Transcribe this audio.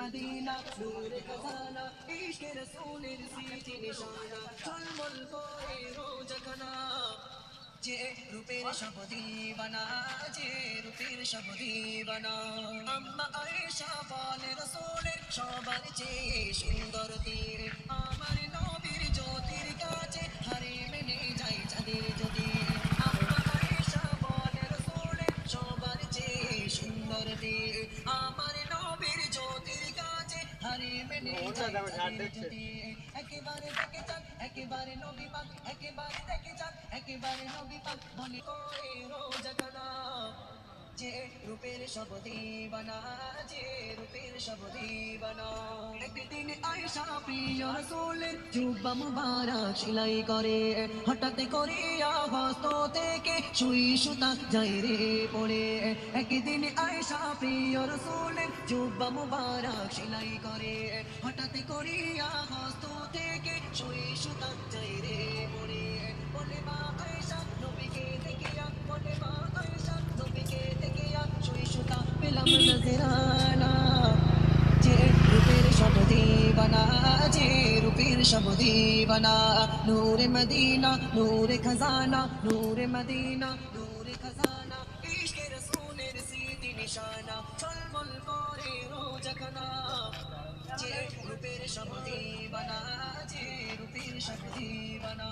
Medina নূরে খজানা ইশকে রাসূলের স্মৃতি নিশানা ঝলমল করে রোজখানা যে রূপের সব দিবানা যে রূপের সব দিবানা আম্মা আয়েশা বলে রাসূলের সবার চেয়ে সুন্দর তীর আমার নবীর জ্যোতির কাছে হারে মেনে যাই চাঁদের জ্যোতি আম্মা আয়েশা বলে রাসূলের সবার চেয়ে সুন্দর তীর আমার নবীর জ্যোতির কাছে হারে মেনে যাই চাঁদের জ্যোতি একেবারে দেখে যান একেবারে নবী পাক একেবারে দেখে যান একেবারে নবী পাক মনে করে রোজখানা যে রূপের সব দিবানা যে রূপের সব দিবানা একদিন আয়েশা প্রিয় রাসূলের জুব্বা মুবারক সেলাই করে হঠাৎ করে হস্ত থেকে সুই সুতা যায় রে পড়ে একদিন আয়েশা প্রিয় রাসূলের জুব্বা মুবারক সেলাই করে হঠাৎ করে হস্ত থেকে সুই সুতা যায় রে পড়ে বলে মা আয়েশা নবীকে দেখিয়া বলে মা আয়েশা নবীকে দেখিয়া সুই সুতা পেলাম নজরানা যে রূপের সব দিবানা যে রূপের সব দিবানা নূরে মদিনা নূরে খজানা নূরে মদিনা নূরে খজানা ইশকে রাসূলের স্মৃতি নিশানা ঝলমল করে রোজখানা যে রূপের সব দিবানা যে রূপের সব দিবানা